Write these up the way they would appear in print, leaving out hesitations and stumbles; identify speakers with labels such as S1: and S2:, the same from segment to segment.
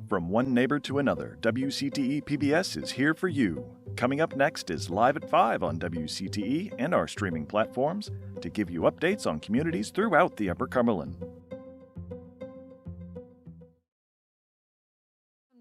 S1: From one neighbor to another, WCTE PBS is here for you. Coming up next is Live at 5 on WCTE and our streaming platforms to give you updates on communities throughout the Upper Cumberland.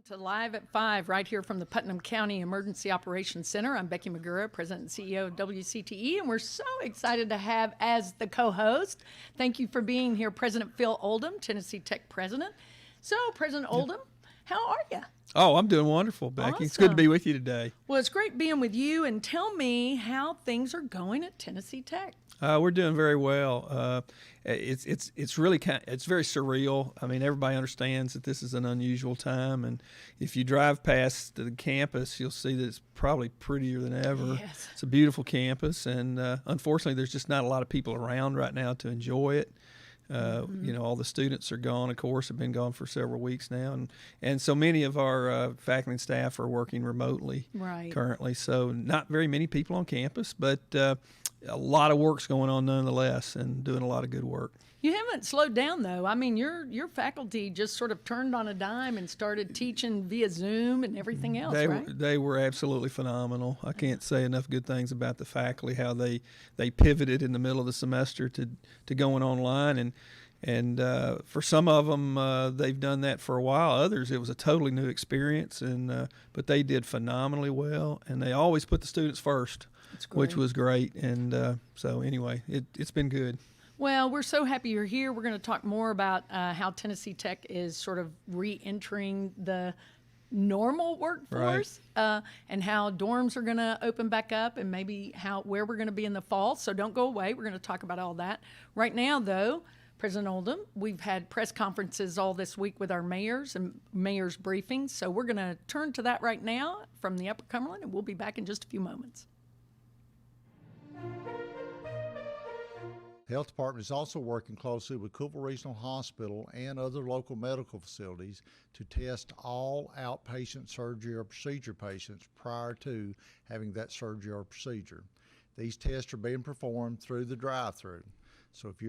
S2: To Live at 5 right here from the Putnam County Emergency Operations Center. I'm Becky Magura, President and CEO of WCTE, and we're so excited to have as the co-host. Thank you for being here, President Phil Oldham, Tennessee Tech President. So, President Oldham, how are you?
S3: Oh, I'm doing wonderful, Becky.
S2: Awesome.
S3: It's good to be with you today.
S2: Well, it's great being with you, and tell me how things are going at Tennessee Tech.
S3: We're doing very well. It's really it's very surreal. I mean, everybody understands that this is an unusual time, and if you drive past the campus, you'll see that it's probably prettier than ever.
S2: Yes.
S3: It's a beautiful campus, and unfortunately, there's just not a lot of people around right now to enjoy it. You know, all the students are gone, of course, have been gone for several weeks now. And so many of our faculty and staff are working remotely currently. So not very many people on campus, but a lot of work's going on nonetheless and doing a lot of good work.
S2: You haven't slowed down, though. I mean, your faculty just sort of turned on a dime and started teaching via Zoom and everything else, right?
S3: They were absolutely phenomenal. I can't say enough good things about the faculty, how they pivoted in the middle of the semester to going online. And for some of them, they've done that for a while. Others, it was a totally new experience, but they did phenomenally well. And they always put the students first, which was great. And so anyway, it's been good.
S2: Well, we're so happy you're here. We're going to talk more about how Tennessee Tech is sort of re-entering the normal workforce, and how dorms are going to open back up, and maybe where we're going to be in the fall. So don't go away. We're going to talk about all that. Right now, though, President Oldham, we've had press conferences all this week with our mayors and mayors' briefings. So we're going to turn to that right now from the Upper Cumberland, and we'll be back in just a few moments.
S4: The Health Department is also working closely with Cookeville Regional Hospital and other local medical facilities to test all outpatient surgery or procedure patients prior to having that surgery or procedure. These tests are being performed through the drive-through. So if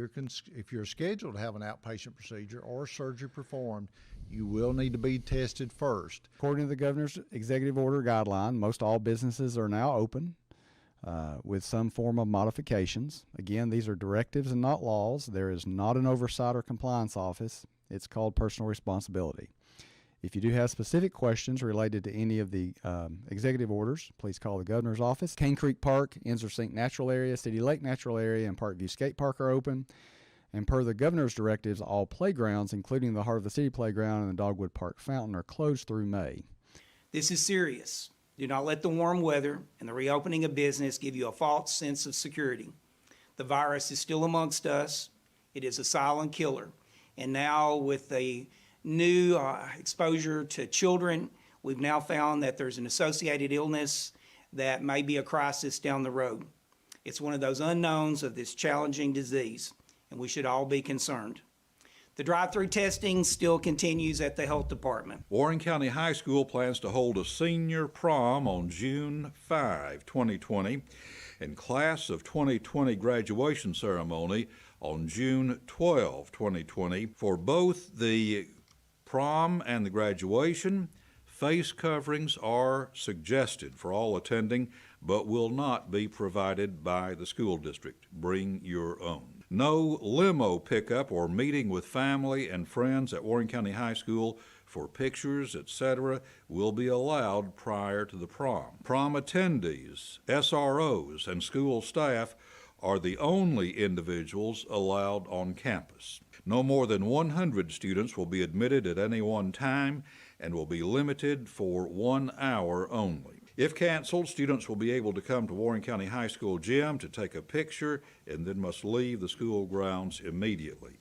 S4: you're scheduled to have an outpatient procedure or surgery performed, you will need to be tested first.
S5: According to the governor's executive order guideline, most all businesses are now open, with some form of modifications. Again, these are directives and not laws. There is not an oversight or compliance office. It's called personal responsibility. If you do have specific questions related to any of the executive orders, please call the governor's office. Cane Creek Park, Ensor Sink Natural Area, City Lake Natural Area, and Parkview Skate Park are open. And per the governor's directives, all playgrounds, including the Heart of the City Playground and the Dogwood Park Fountain, are closed through May.
S6: This is serious. Do not let the warm weather and the reopening of business give you a false sense of security. The virus is still amongst us. It is a silent killer. And now with the new exposure to children, we've now found that there's an associated illness that may be a crisis down the road. It's one of those unknowns of this challenging disease, and we should all be concerned. The drive-through testing still continues at the Health Department.
S7: Warren County High School plans to hold a senior prom on June 5, 2020, and class of 2020 graduation ceremony on June 12, 2020. For both the prom and the graduation, face coverings are suggested for all attending, but will not be provided by the school district. Bring your own. No limo pickup or meeting with family and friends at Warren County High School for pictures, etc., will be allowed prior to the prom. Prom attendees, SROs, and school staff are the only individuals allowed on campus. No more than 100 students will be admitted at any one time and will be limited for 1 hour only. If canceled, students will be able to come to Warren County High School gym to take a picture and then must leave the school grounds immediately.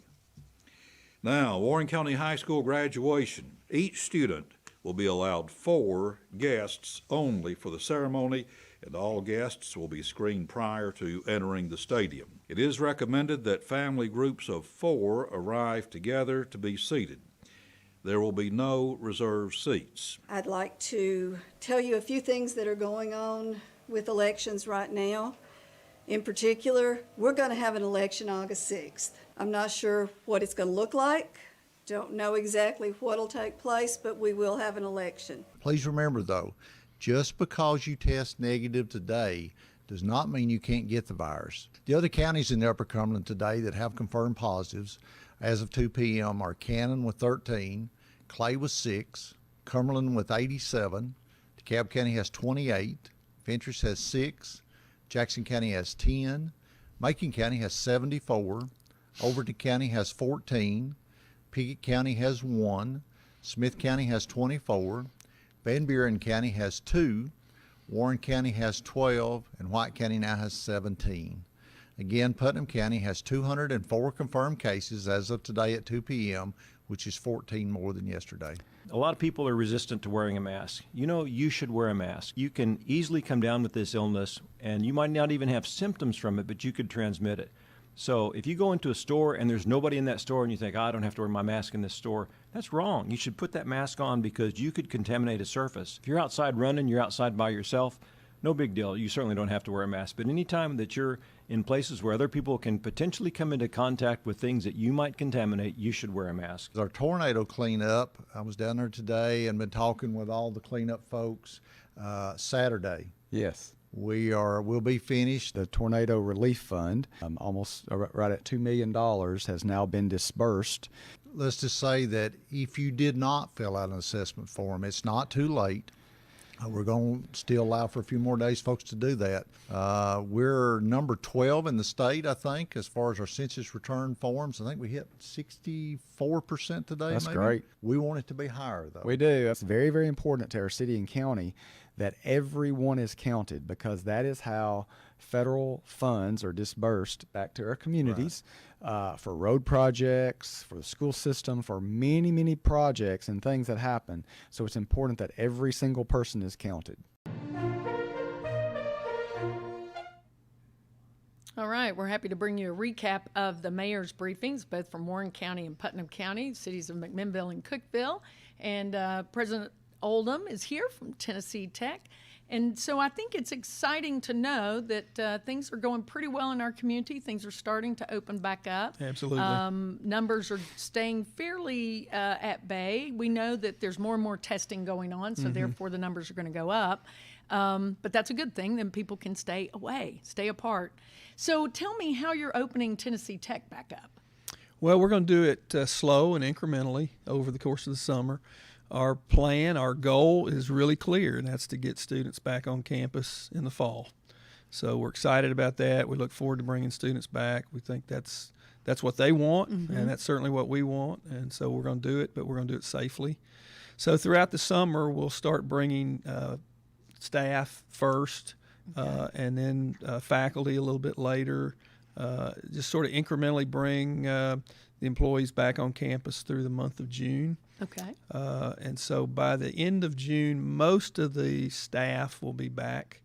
S7: Now, Warren County High School graduation. Each student will be allowed 4 guests only for the ceremony, and all guests will be screened prior to entering the stadium. It is recommended that family groups of 4 arrive together to be seated. There will be no reserved seats.
S8: I'd like to tell you a few things that are going on with elections right now. In particular, we're going to have an election August 6th. I'm not sure what it's going to look like. Don't know exactly what'll take place, but we will have an election.
S4: Please remember, though, just because you test negative today does not mean you can't get the virus. The other counties in the Upper Cumberland today that have confirmed positives as of 2 p.m. are Cannon with 13, Clay with 6, Cumberland with 87, DeKalb County has 28, Fentress has 6, Jackson County has 10, Macon County has 74, Overton County has 14, Pickett County has 1, Smith County has 24, Van Buren County has 2, Warren County has 12, and White County now has 17. Again, Putnam County has 204 confirmed cases as of today at 2 p.m., which is 14 more than yesterday.
S9: A lot of people are resistant to wearing a mask. You know, you should wear a mask. You can easily come down with this illness, and you might not even have symptoms from it, but you could transmit it. So if you go into a store and there's nobody in that store and you think, I don't have to wear my mask in this store, that's wrong. You should put that mask on because you could contaminate a surface. If you're outside running, you're outside by yourself, no big deal. You certainly don't have to wear a mask. But anytime that you're in places where other people can potentially come into contact with things that you might contaminate, you should wear a mask.
S4: Our tornado cleanup, I was down there today and been talking with all the cleanup folks Saturday.
S5: Yes.
S4: We'll be finished.
S5: The Tornado Relief Fund, almost right at $2 million, has now been dispersed.
S4: Let's just say that if you did not fill out an assessment form, it's not too late. We're going to still allow for a few more days, folks, to do that. We're number 12 in the state, I think, as far as our census return forms. I think we hit 64% today.
S5: That's
S4: maybe.
S5: great.
S4: We want it to be higher, though.
S5: We do. It's very, very important to our city and county that everyone is counted, because that is how federal funds are dispersed back to our communities. For road projects, for the school system, for many, many projects and things that happen. So it's important that every single person is counted.
S2: All right, we're happy to bring you a recap of the mayor's briefings, both from Warren County and Putnam County, cities of McMinnville and Cookeville. And President Oldham is here from Tennessee Tech. And so I think it's exciting to know that things are going pretty well in our community. Things are starting to open back up.
S3: Absolutely.
S2: Numbers are staying fairly at bay. We know that there's more and more testing going on, so therefore the numbers are going to go up. But that's a good thing. Then people can stay away, stay apart. So tell me how you're opening Tennessee Tech back up.
S3: Well, we're going to do it slow and incrementally over the course of the summer. Our plan, our goal is really clear, and that's to get students back on campus in the fall. So we're excited about that. We look forward to bringing students back. We think that's what they want, and that's certainly what we want. And so we're going to do it, but we're going to do it safely. So throughout the summer, we'll start bringing staff first, and then faculty a little bit later. Just sort of incrementally bring the employees back on campus through the month of June.
S2: Okay.
S3: And so by the end of June, most of the staff will be back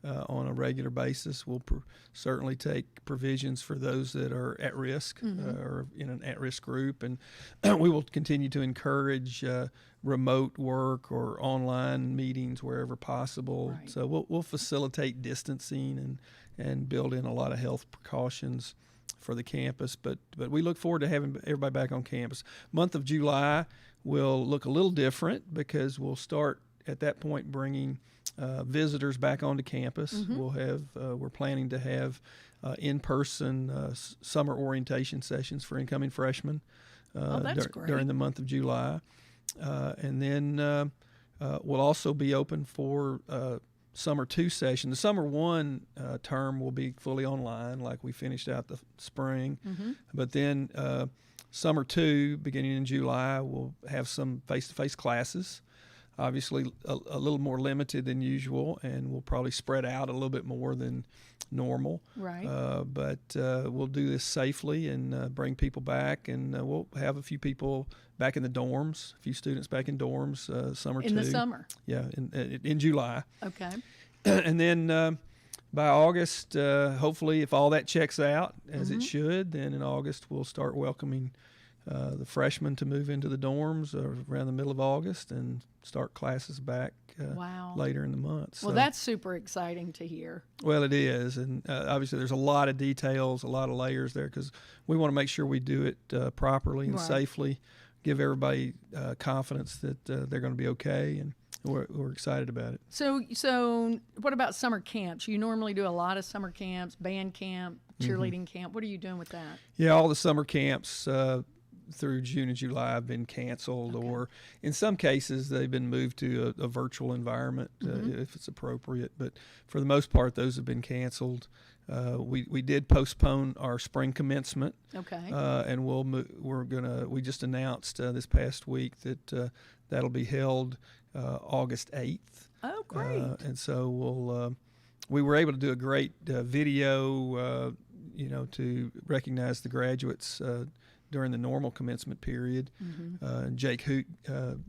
S3: on a regular basis. We'll certainly take provisions for those that are at risk or in an at-risk group. And we will continue to encourage remote work or online meetings wherever possible.
S2: Right.
S3: So we'll facilitate distancing and build in a lot of health precautions for the campus. But we look forward to having everybody back on campus. Month of July will look a little different because we'll start at that point bringing visitors back onto campus. We'll have we're planning to have in-person summer orientation sessions for incoming freshmen during the month of July, and then we'll also be open for Summer 2 session. The Summer 1 term will be fully online, like we finished out the spring, but then Summer 2, beginning in July, we'll have some face-to-face classes, obviously a little more limited than usual, and we'll probably spread out a little bit more than normal.
S2: Right.
S3: But we'll do this safely and bring people back, and we'll have a few people back in the dorms, a few students back in dorms, Summer 2.
S2: In the summer?
S3: Yeah, in July.
S2: Okay.
S3: And then by August, hopefully, if all that checks out as it should, then in August we'll start welcoming the freshmen to move into the dorms around the middle of August and start classes back later in the month.
S2: Well, that's super exciting to hear.
S3: Well, it is, and obviously there's a lot of details, a lot of layers there because we want to make sure we do it properly and safely, give everybody confidence that they're going to be okay, and we're excited about it.
S2: So what about summer camps? You normally do a lot of summer camps, band camp, cheerleading camp. What are you doing with that?
S3: Yeah, all the summer camps through June and July have been canceled, or in some cases they've been moved to a virtual environment if it's appropriate. But for the most part, those have been canceled. We did postpone our spring commencement.
S2: Okay.
S3: And we just announced this past week that that'll be held August 8th.
S2: Oh, great.
S3: And so we were able to do a great video, to recognize the graduates during the normal commencement period. And Jake Hoot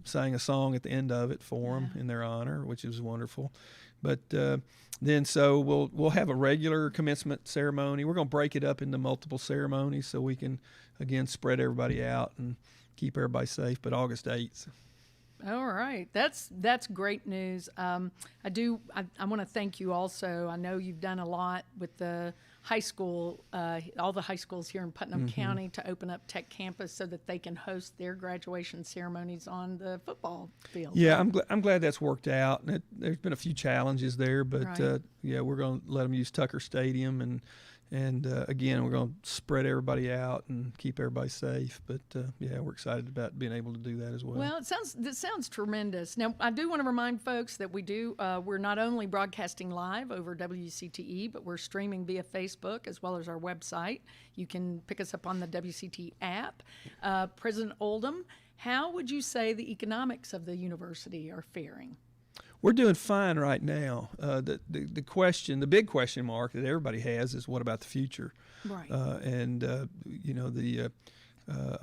S3: sang a song at the end of it for them in their honor, which was wonderful. But then we'll have a regular commencement ceremony. We're going to break it up into multiple ceremonies so we can, again, spread everybody out and keep everybody safe. But August 8th.
S2: All right, that's great news. I want to thank you also. I know you've done a lot with the high school, all the high schools here in Putnam County, to open up Tech Campus so that they can host their graduation ceremonies on the football field.
S3: Yeah, I'm glad that's worked out. There's been a few challenges there, but
S2: Right.
S3: we're going to let them use Tucker Stadium, and again, we're going to spread everybody out and keep everybody safe. But we're excited about being able to do that as well.
S2: Well, that sounds tremendous. Now, I do want to remind folks that we're not only broadcasting live over WCTE, but we're streaming via Facebook as well as our website. You can pick us up on the WCTE app. President Oldham, how would you say the economics of the university are faring?
S3: We're doing fine right now. The big question mark that everybody has is, what about the future?
S2: Right.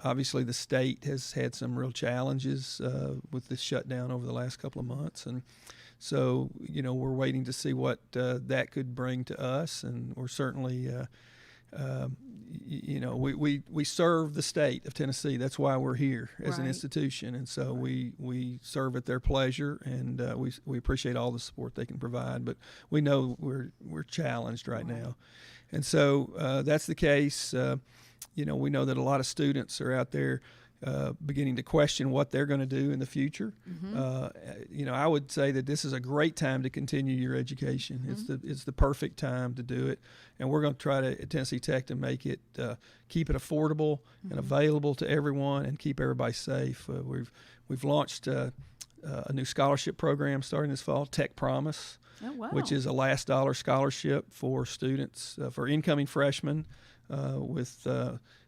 S3: Obviously the state has had some real challenges with this shutdown over the last couple of months, and so we're waiting to see what that could bring to us, and we're certainly. We serve the state of Tennessee. That's why we're here as an
S2: Right.
S3: institution, and so we serve at their pleasure, and we appreciate all the support they can provide. But we know we're challenged right now, and so that's the case. We know that a lot of students are out there beginning to question what they're going to do in the future. I would say that this is a great time to continue your education. It's the perfect time to do it, and we're going to try at Tennessee Tech to make it keep it affordable and available to everyone, and keep everybody safe. We've launched a new scholarship program starting this fall, Tech Promise, which is a last dollar scholarship for students, for incoming freshmen with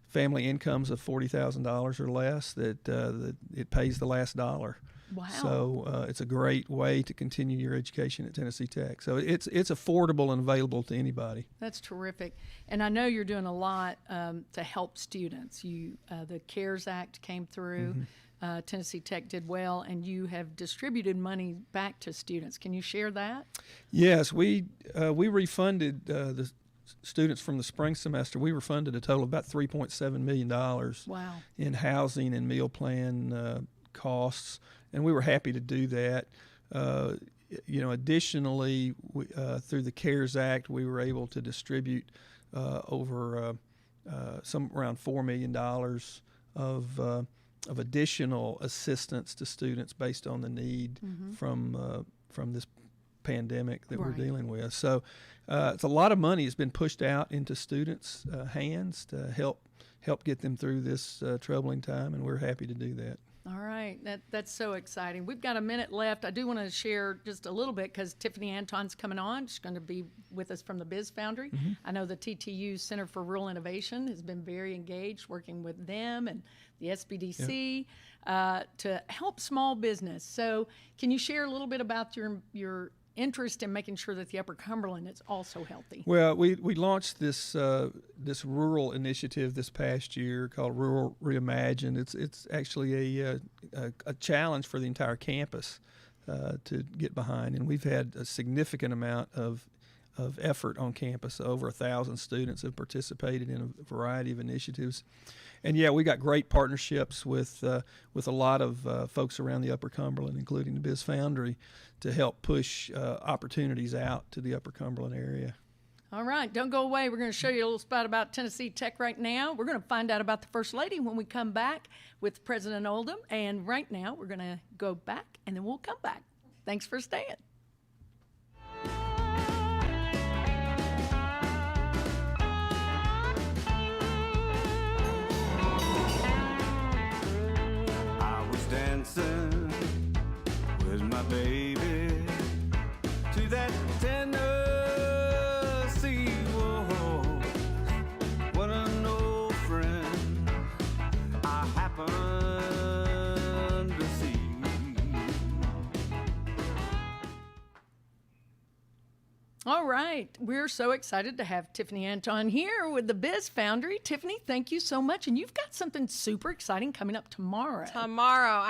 S3: family incomes of $40,000 or less, that it pays the last dollar.
S2: Wow.
S3: So it's a great way to continue your education at Tennessee Tech. So it's affordable and available to anybody.
S2: That's terrific. And I know you're doing a lot to help students. The CARES Act came through. Tennessee Tech did well, and you have distributed money back to students. Can you share that?
S3: Yes, we refunded the students from the spring semester. We refunded a total of about $3.7 million in housing and meal plan costs, and we were happy to do that. Additionally, through the CARES Act, we were able to distribute over around $4 million of additional assistance to students based on the need from this pandemic that we're dealing with. So it's a lot of money has been pushed out into students' hands to help get them through this troubling time, and we're happy to do that.
S2: All right, that's so exciting. We've got a minute left. I do want to share just a little bit because Tiffany Anton's coming on. She's going to be with us from the Biz Foundry. I know the TTU Center for Rural Innovation has been very engaged, working with them and the SBDC to help small business. So can you share a little bit about your interest in making sure that the Upper Cumberland is also healthy?
S3: Well, we launched this rural initiative this past year called Rural Reimagined. It's actually a challenge for the entire campus to get behind, and we've had a significant amount of effort on campus. Over 1,000 students have participated in a variety of initiatives. And we got great partnerships with a lot of folks around the Upper Cumberland, including the Biz Foundry, to help push opportunities out to the Upper Cumberland area.
S2: All right, don't go away. We're going to show you a little spot about Tennessee Tech right now. We're going to find out about the First Lady when we come back with President Oldham. And right now, we're going to go back, and then we'll come back. Thanks for staying.
S10: I was dancing with my baby to that Tennessee waltz. What an old friend I happened to see.
S2: All right, we're so excited to have Tiffany Anton here with the Biz Foundry. Tiffany, thank you so much. And you've got something super exciting coming up tomorrow.
S11: I'm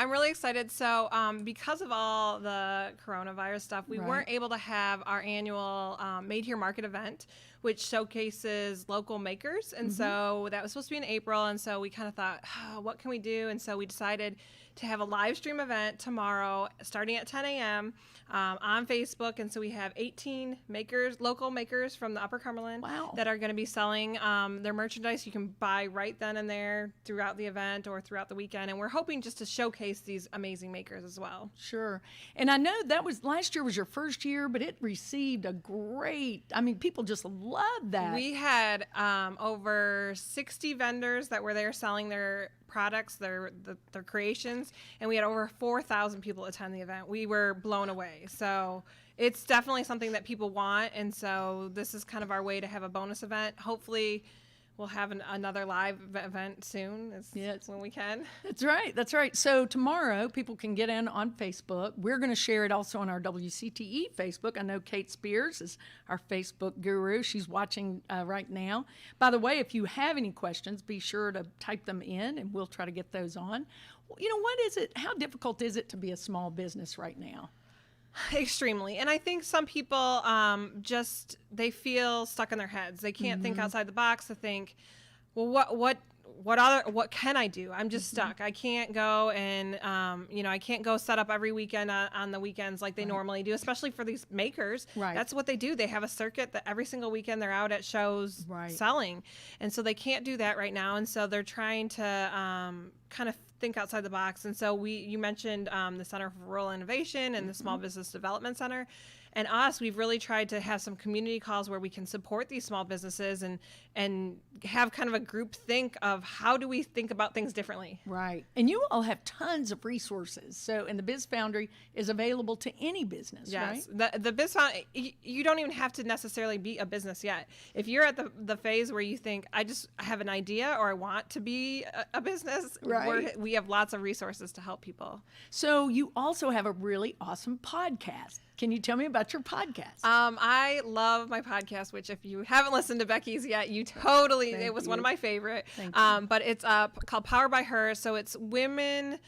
S11: really excited. So because of all the coronavirus stuff, we weren't able to have our annual Made Here Market event, which showcases local makers. And so that was supposed to be in April. And so we kind of thought, what can we do? And so we decided to have a live stream event tomorrow starting at 10 a.m. On Facebook. And so we have 18 makers, local makers from the Upper Cumberland that are going to be selling their merchandise. You can buy right then and there throughout the event or throughout the weekend. And we're hoping just to showcase these amazing makers as well.
S2: Sure. And I know that was last year was your first year, but it received a great, I mean, people just loved that.
S11: We had over 60 vendors that were there selling their products, their creations, and we had over 4,000 people attend the event. We were blown away. So it's definitely something that people want, and so this is kind of our way to have a bonus event. Hopefully we'll have another live event soon when we can.
S2: That's right. That's right. So tomorrow, people can get in on Facebook. We're going to share it also on our WCTE Facebook. I know Kate Spears is our Facebook guru. She's watching right now. By the way, if you have any questions, be sure to type them in, and we'll try to get those on. You know, what is it? How difficult is it to be a small business right now?
S11: Extremely. And I think some people they feel stuck in their heads. They can't think outside the box to think, well, what can I do? I'm just stuck. I can't go and I can't go set up every weekend on the weekends like they normally do, especially for these makers.
S2: Right.
S11: That's what they do. They have a circuit that every single weekend they're out at shows selling. And so they can't do that right now. And so they're trying to kind of think outside the box. And so you mentioned the Center for Rural Innovation and the Small Business Development Center. And we've really tried to have some community calls where we can support these small businesses and have kind of a group think of how do we think about things differently.
S2: Right. And you all have tons of resources. So, and the Biz Foundry is available to any business,
S11: yes.
S2: right?
S11: The Biz Foundry, you don't even have to necessarily be a business yet. If you're at the phase where you think, I have an idea or I want to be a business, we have lots of resources to help people.
S2: So you also have a really awesome podcast. Can you tell me about your podcast?
S11: I love my podcast, which if you haven't listened to Becky's yet, it was one of my favorite. But it's called Powered by Her. So it's women,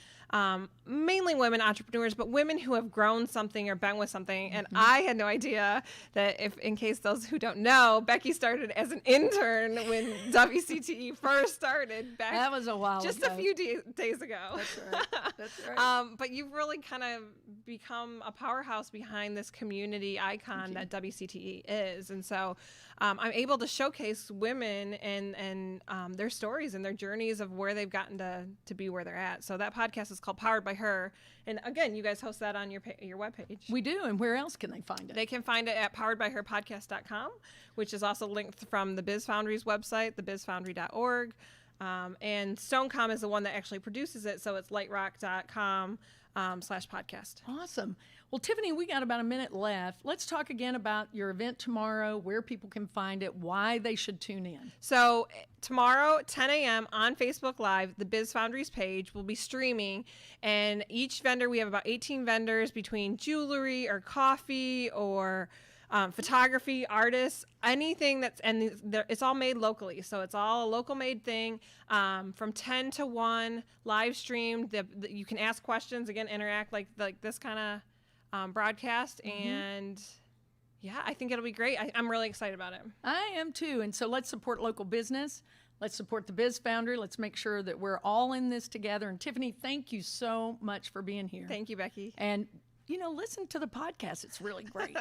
S11: mainly women entrepreneurs, but women who have grown something or been with something. And I had no idea that in case those who don't know, Becky started as an intern when WCTE first started back.
S2: That was a while
S11: just
S2: ago.
S11: a few days ago.
S2: That's right. That's right.
S11: But you've really kind of become a powerhouse behind this community icon that WCTE is. And so I'm able to showcase women and their stories and their journeys of where they've gotten to be where they're at. So that podcast is called Powered by Her. And again, you guys host that on your webpage.
S2: We do. And where else can they find it?
S11: They can find it at poweredbyherpodcast.com, which is also linked from the Biz Foundry's website, thebizfoundry.org. And Stonecom is the one that actually produces it. So it's lightrock.com/podcast.
S2: Awesome. Well, Tiffany, we got about a minute left. Let's talk again about your event tomorrow, where people can find it, why they should tune in.
S11: So tomorrow, 10 a.m. on Facebook Live, the Biz Foundries page will be streaming. And each vendor, we have about 18 vendors between jewelry or coffee or photography, artists, anything it's all made locally. So it's all a local made thing from 10 to 1, live streamed. You can ask questions, again, interact like this kind of broadcast. And yeah, I think it'll be great. I'm really excited about it.
S2: I am too. And so let's support local business. Let's support the Biz Foundry. Let's make sure that we're all in this together. And Tiffany, thank you so much for being here.
S11: Thank you, Becky.
S2: And, listen to the podcast. It's really great.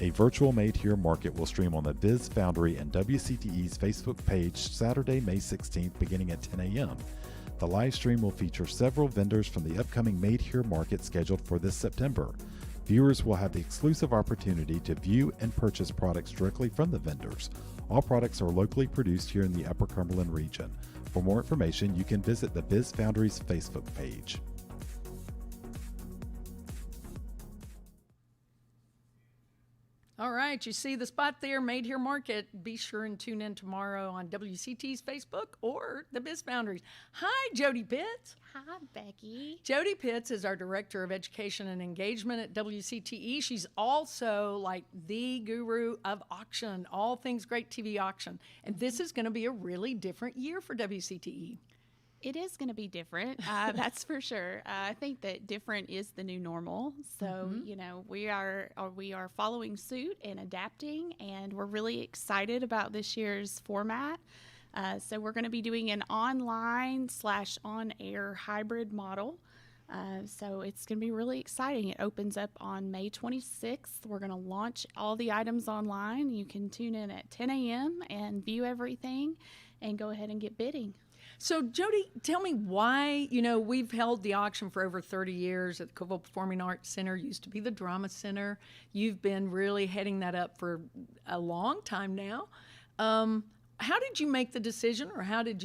S12: A virtual Made Here market will stream on the Biz Foundry and WCTE's Facebook page Saturday, May 16th, beginning at 10 a.m. The live stream will feature several vendors from the upcoming Made Here market scheduled for this September. Viewers will have the exclusive opportunity to view and purchase products directly from the vendors. All products are locally produced here in the Upper Cumberland region. For more information, you can visit the Biz Foundry's Facebook page.
S2: All right, you see the spot there, Made Here Market. Be sure and tune in tomorrow on WCT's Facebook or the Biz Foundries. Hi, Jody Pitts.
S13: Hi, Becky.
S2: Jody Pitts is our Director of Education and Engagement at WCTE. She's also like the guru of auction, all things great TV auction. And this is going to be a really different year for WCTE.
S13: It is going to be different, that's for sure. I think that different is the new normal. So, you know, we are following suit and adapting, and we're really excited about this year's format. So we're going to be doing an online/on-air hybrid model. So it's going to be really exciting. It opens up on May 26th. We're going to launch all the items online. You can tune in at 10 a.m. and view everything and go ahead and get bidding.
S2: So, Jody, tell me why, you know, we've held the auction for over 30 years at the Cookeville Performing Arts Center, used to be the Drama Center. You've been really heading that up for a long time now. How did you make the decision, or how did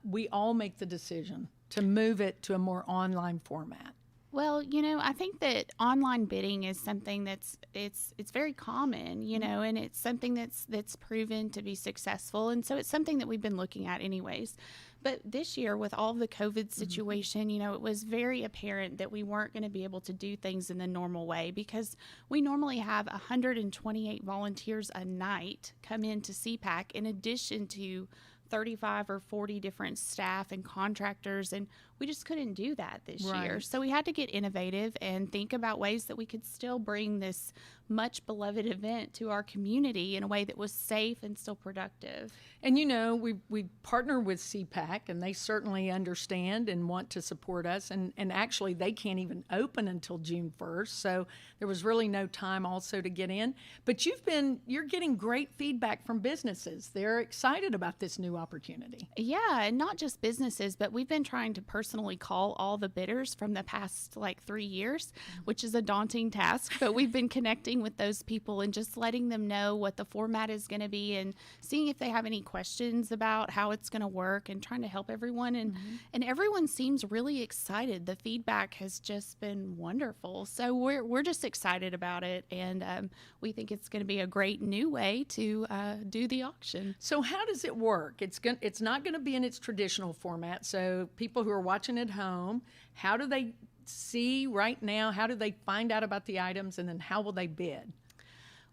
S2: we all make the decision to move it to a more online format?
S13: Well, you know, I think that online bidding is something that's it's very common, you know, and it's something that's proven to be successful, and so it's something that we've been looking at anyways. But this year, with all the COVID situation, you know, it was very apparent that we weren't going to be able to do things in the normal way, because we normally have 128 volunteers a night come in to CPAC, in addition to 35 or 40 different staff and contractors, and we just couldn't do that this year. So we had to get innovative and think about ways that we could still bring this much beloved event to our community in a way that was safe and still productive.
S2: And you know, we partner with CPAC, and they certainly understand and want to support us, and actually they can't even open until June 1st, so there was really no time also to get in. But you're getting great feedback from businesses. They're excited about this new opportunity.
S13: Yeah, and not just businesses, but we've been trying to personally call all the bidders from the past 3 years, which is a daunting task, but we've been connecting with those people and just letting them know what the format is going to be, and seeing if they have any questions about how it's going to work, and trying to help everyone. And everyone seems really excited. The feedback has just been wonderful. So we're just excited about it, and we think it's going to be a great new way to do the auction.
S2: So how does it work? It's not going to be in its traditional format. So people who are watching at home, how do they see right now? How do they find out about the items, and then how will they bid?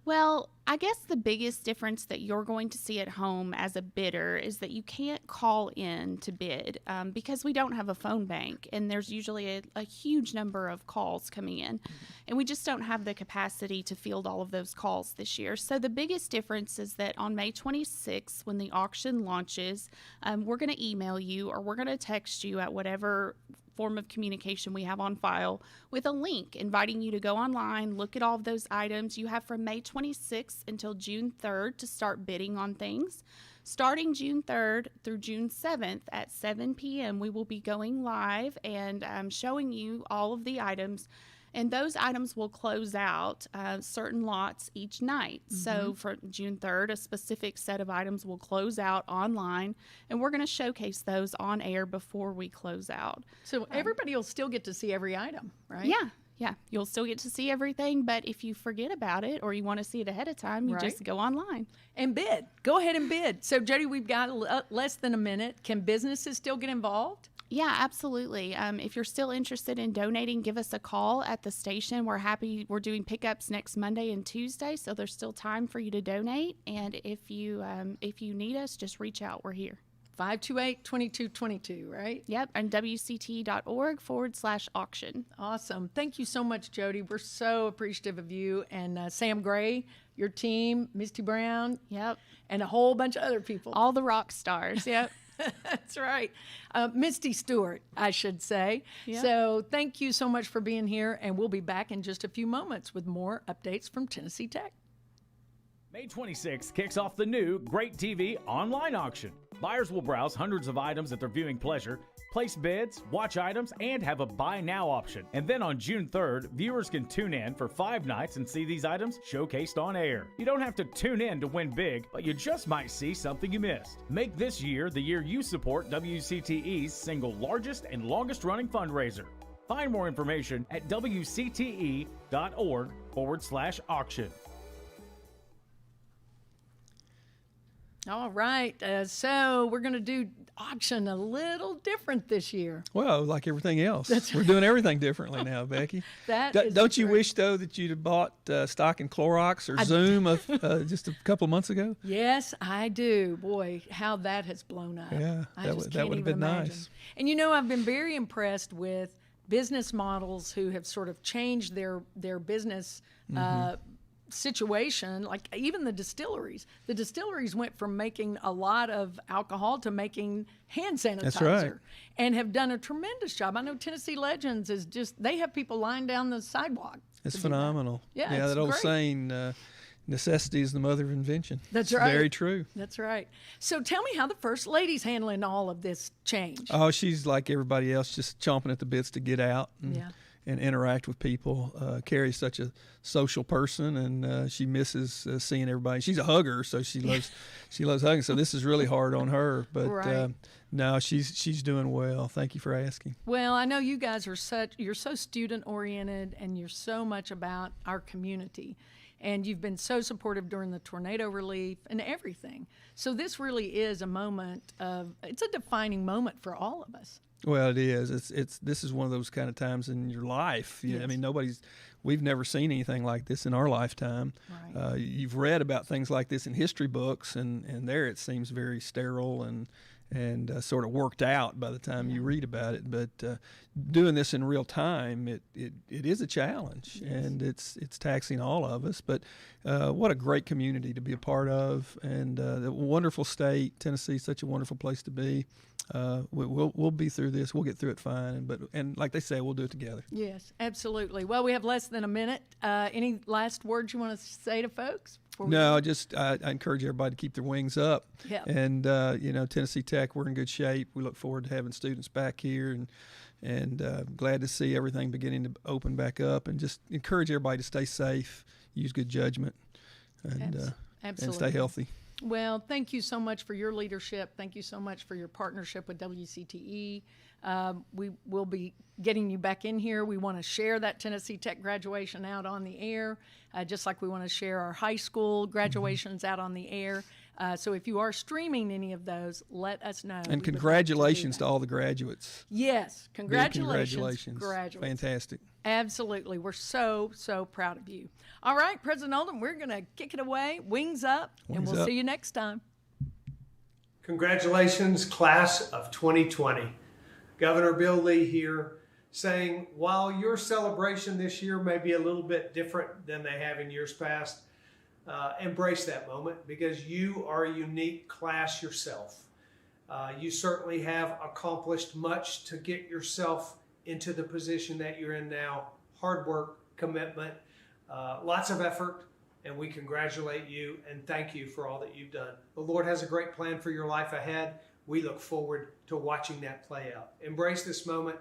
S13: Well, I guess the biggest difference that you're going to see at home as a bidder is that you can't call in to bid, because we don't have a phone bank, and there's usually a huge number of calls coming in, and we just don't have the capacity to field all of those calls this year. So the biggest difference is that on May 26th, when the auction launches, we're going to email you, or we're going to text you at whatever form of communication we have on file, with a link inviting you to go online, look at all of those items. You have from May 26th until June 3rd to start bidding on things. Starting June 3rd through June 7th at 7 p.m., we will be going live and showing you all of the items. And those items will close out certain lots each night. So for June 3rd, a specific set of items will close out online, and we're going to showcase those on air before we close out.
S2: So everybody will still get to see every item, right?
S13: Yeah. You'll still get to see everything, but if you forget about it or you want to see it ahead of time, you just go online.
S2: And bid. Go ahead and bid. So, Jody, we've got less than a minute. Can businesses still get involved?
S13: Yeah, absolutely. If you're still interested in donating, give us a call at the station. We're doing pickups next Monday and Tuesday, so there's still time for you to donate. And if you need us, just reach out. We're here.
S2: 528-2222, right?
S13: Yep, and WCTE.org/auction.
S2: Awesome. Thank you so much, Jody. We're so appreciative of you and Sam Gray, your team, Misty Brown.
S13: Yep.
S2: And a whole bunch of other people.
S13: All the rock stars. Yep.
S2: That's right. Misty Stewart, I should say.
S13: Yep.
S2: So thank you so much for being here, and we'll be back in just a few moments with more updates from Tennessee Tech.
S14: May 26th kicks off the new Great TV online auction. Buyers will browse hundreds of items at their viewing pleasure, place bids, watch items, and have a buy now option. And then on June 3rd, viewers can tune in for 5 nights and see these items showcased on air. You don't have to tune in to win big, but you just might see something you missed. Make this year the year you support WCTE's single largest and longest running fundraiser. Find more information at WCTE.org/auction.
S2: All right, so we're going to do auction a little different this year.
S3: Well, like everything else, we're doing everything differently now, Becky. Don't you wish though that you'd have bought stock in Clorox or Zoom just a couple of months ago?
S2: Yes, I do. Boy, how that has blown up.
S3: Yeah, that would have been nice.
S2: And you know, I've been very impressed with business models who have sort of changed their business situation, like even the distilleries. The distilleries went from making a lot of alcohol to making hand sanitizer.
S3: That's right.
S2: And have done a tremendous job. I know Tennessee Legends is just, they have people lying down the sidewalk.
S3: It's phenomenal.
S2: Yeah,
S3: that old
S2: great.
S3: saying, necessity is the mother of invention.
S2: That's
S3: it's
S2: right.
S3: Very true.
S2: That's right. So tell me how the First Lady's handling all of this change.
S3: Oh, she's like everybody else, just chomping at the bits to get out and interact with people. Carrie's such a social person, and she misses seeing everybody. She's a hugger, so she loves hugging. So this is really hard on her, but no, she's doing well. Thank you for asking.
S2: Well, I know you guys are you're so student oriented, and you're so much about our community. And you've been so supportive during the tornado relief and everything. So this really is a moment it's a defining moment for all of us.
S3: Well, it is. This is one of those kind of times in your life.
S2: Yes.
S3: I mean, we've never seen anything like this in our lifetime.
S2: Right.
S3: You've read about things like this in history books, and there it seems very sterile and sort of worked out by the time you read about it. But doing this in real time, it is a challenge, and it's taxing all of us. But what a great community to be a part of, and a wonderful state. Tennessee is such a wonderful place to be. We'll be through this. We'll get through it fine. And like they say, we'll do it together.
S2: Yes, absolutely. Well, we have less than a minute. Any last words you want to say to folks?
S3: No, just I encourage everybody to keep their wings up.
S2: Yep.
S3: And Tennessee Tech, we're in good shape. We look forward to having students back here, and glad to see everything beginning to open back up. And just encourage everybody to stay safe, use good judgment, and stay healthy.
S2: Well, thank you so much for your leadership. Thank you so much for your partnership with WCTE. We will be getting you back in here. We want to share that Tennessee Tech graduation out on the air, just like we want to share our high school graduations out on the air. So if you are streaming any of those, let us know.
S3: And congratulations to all the graduates.
S2: Yes, congratulations.
S3: Congratulations. Fantastic.
S2: Absolutely. We're so, so proud of you. All right, President Oldham, we're going to kick it away. Wings up, and we'll see you next time.
S15: Congratulations, class of 2020. Governor Bill Lee here, saying while your celebration this year may be a little bit different than they have in years past, embrace that moment, because you are a unique class yourself. You certainly have accomplished much to get yourself into the position that you're in now. Hard work, commitment, lots of effort, and we congratulate you and thank you for all that you've done. The Lord has a great plan for your life ahead. We look forward to watching that play out. Embrace this moment.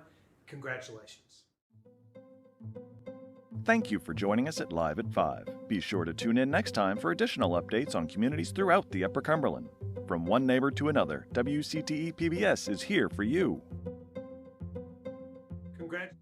S15: Congratulations.
S1: Thank you for joining us at Live at 5. Be sure to tune in next time for additional updates on communities throughout the Upper Cumberland. From one neighbor to another, WCTE PBS is here for you.
S15: Congratulations.